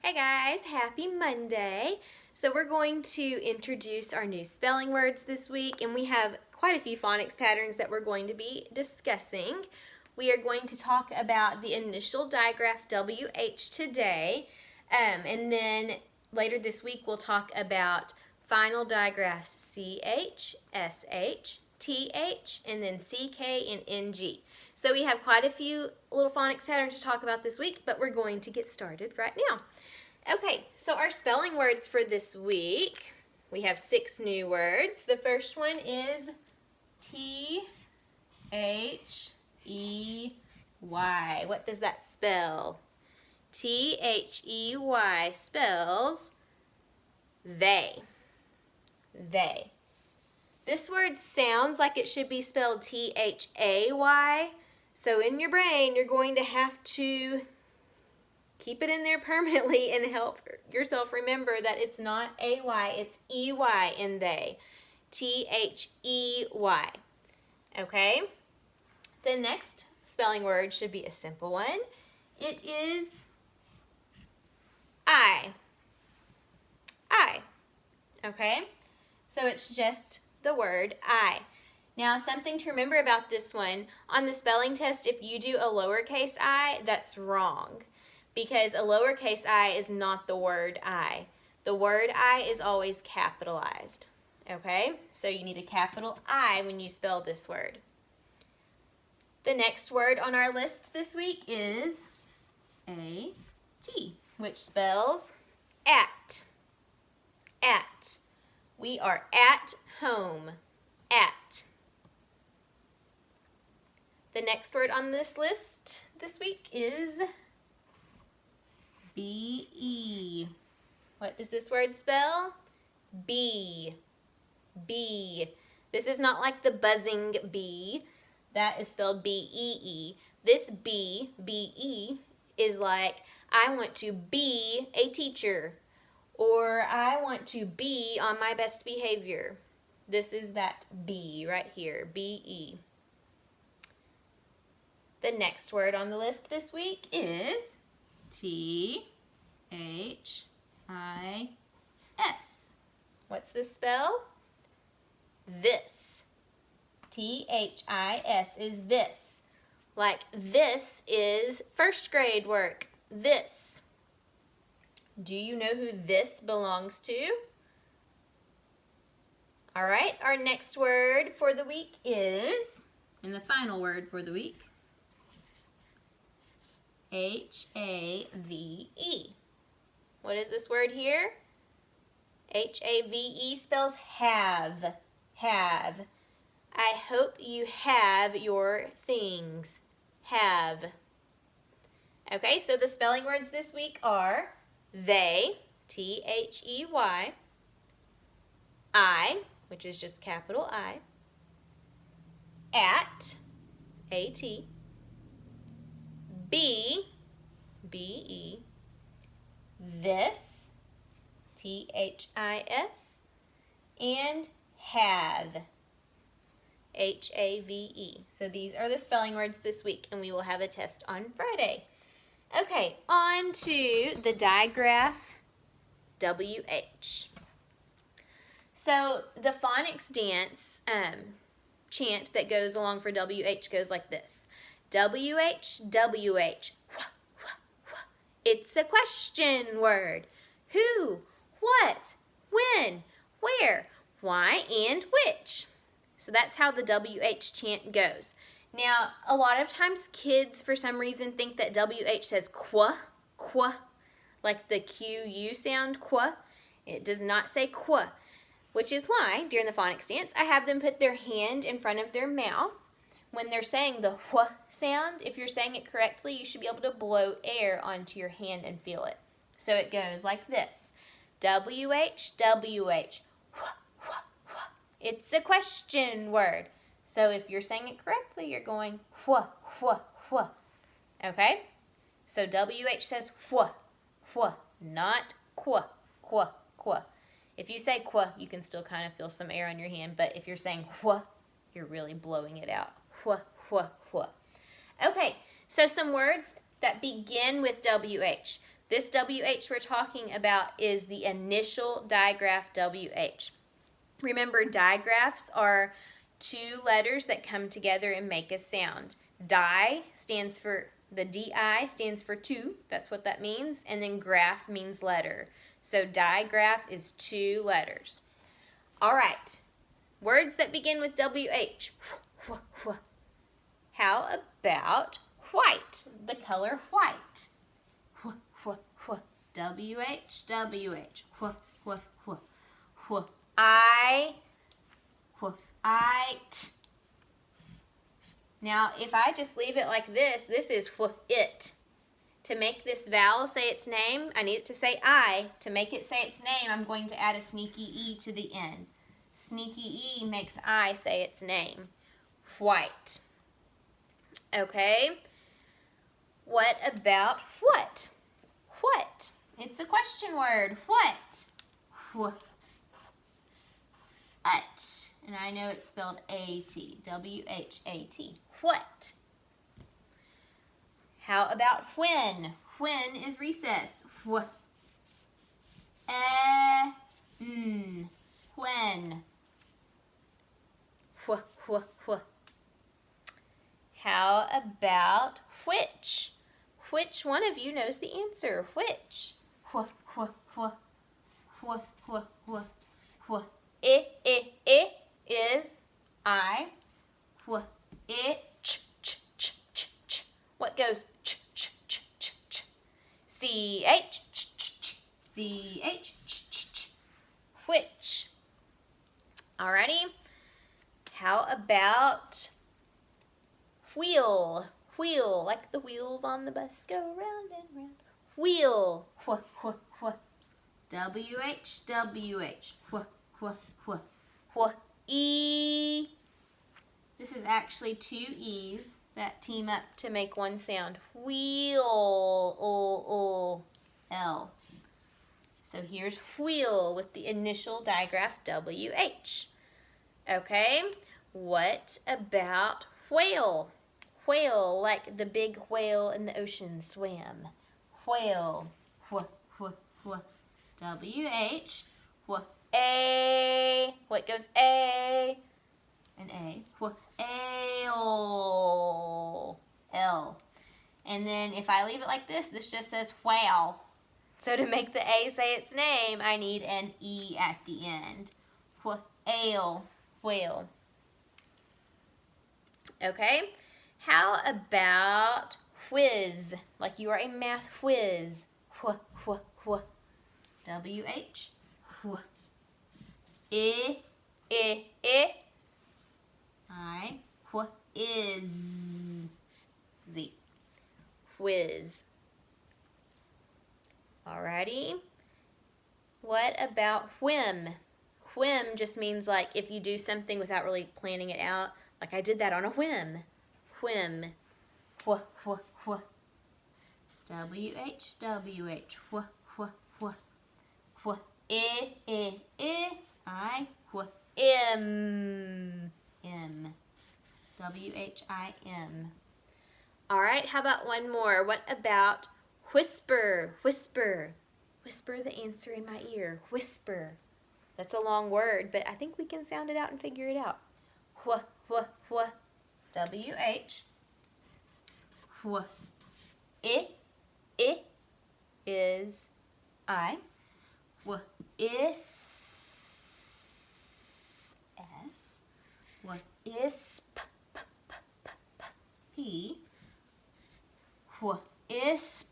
Hey guys, happy Monday. So we're going to introduce our new spelling words this week, and we have quite a few phonics patterns that we're going to be discussing. We are going to talk about the initial digraph WH today, and then later this week we'll talk about final digraphs CH, SH, TH, and then CK and NG. So we have quite a few little phonics patterns to talk about this week, but we're going to get started right now. Okay, so our spelling words for this week, we have 6 new words. The first one is T-H-E-Y. What does that spell? T-H-E-Y spells they. They. This word sounds like it should be spelled T-H-A-Y. So in your brain, you're going to have to keep it in there permanently and help yourself remember that it's not A-Y, it's E-Y in they. T-H-E-Y. Okay? The next spelling word should be a simple one. It is I. I. Okay? So it's just the word I. Now, something to remember about this one, on the spelling test, if you do a lowercase I, that's wrong, because a lowercase I is not the word I. The word I is always capitalized, okay? So you need a capital I when you spell this word. The next word on our list this week is A-T, which spells at. At. We are at home. At. The next word on this list this week is B-E. What does this word spell? Bee. Bee. This is not like the buzzing bee. That is spelled B-E-E. This B, B-E, is like, I want to be a teacher, or I want to be on my best behavior. This is that B right here, B-E. The next word on the list this week is T-H-I-S. What's this spell? This. T-H-I-S is this. Like this is first grade work. This. Do you know who this belongs to? All right, our next word for the week is, and the final word for the week, H-A-V-E. What is this word here? H-A-V-E spells have. Have. I hope you have your things. Have. Okay, so the spelling words this week are they, T-H-E-Y, I, which is just capital I, at, A-T, B, B-E, this, T-H-I-S, and have, H-A-V-E. So these are the spelling words this week, and we will have a test on Friday. Okay, on to the digraph WH. So the phonics dance chant that goes along for WH goes like this. WH, WH. It's a question word. Who, what, when, where, why, and which. So that's how the WH chant goes. Now, a lot of times kids, for some reason, think that WH says qua, qua, like the Q-U sound, qua. It does not say qua, which is why, during the phonics dance, I have them put their hand in front of their mouth. When they're saying the wh sound, if you're saying it correctly, you should be able to blow air onto your hand and feel it. So it goes like this. WH, WH. It's a question word. So if you're saying it correctly, you're going wh, wh, wh. Okay? So WH says wh, wh, not qua, qua, qua. If you say qua, you can still kind of feel some air on your hand, but if you're saying wh, you're really blowing it out. Wh, wh, wh. Okay, so some words that begin with WH. This WH we're talking about is the initial digraph WH. Remember, digraphs are two letters that come together and make a sound. The DI stands for two, that's what that means, and then graph means letter. So digraph is two letters. All right, words that begin with WH. How about white, the color white? WH, WH. I. Now, if I just leave it like this, this is it. To make this vowel say its name, I need it to say I. To make it say its name, I'm going to add a sneaky E to the end. Sneaky E makes I say its name. White. Okay. What about what? What? It's a question word. What? What? And I know it's spelled A-T. W-H-A-T. What? How about when? When is recess. When. How about which? Which one of you knows the answer? Which? It is I. What goes CH. Which. Alrighty. How about wheel? Wheel, like the wheels on the bus go round and round. Wheel. W-H. E. This is actually two E's that team up to make one sound. Wheel. L. So here's wheel with the initial digraph WH. Okay, what about whale? Whale, like the big whale in the ocean swam. Whale. W-H. A. What goes A? An A. Ale. L. And then if I leave it like this, this just says whale. So to make the A say its name, I need an E at the end. Ale. Whale. Okay. How about whiz? Like you are a math whiz. W-H. I. Is. Z. Whiz. Alrighty. What about whim? Whim just means like if you do something without really planning it out. Like I did that on a whim. Whim. W-H. M. W-H-I-M. All right, how about one more? What about whisper? Whisper. Whisper the answer in my ear. Whisper. That's a long word, but I think we can sound it out and figure it out. W-H. I is I. Is S. Is P. Is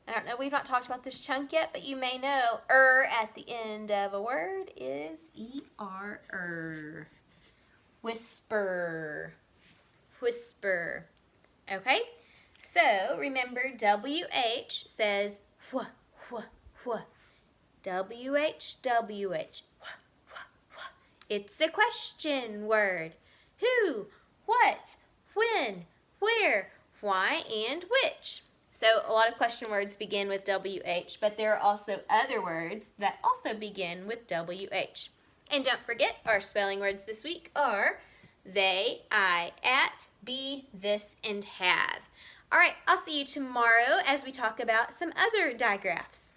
I don't know, we've not talked about this chunk yet, but you may know at the end of a word is E-R. Whisper. Whisper. Okay? So, remember WH says WH. It's a question word. Who, what, when, where, why, and which. So a lot of question words begin with WH, but there are also other words that also begin with WH. And don't forget, our spelling words this week are they, I, at, be, this, and have. All right, I'll see you tomorrow as we talk about some other digraphs.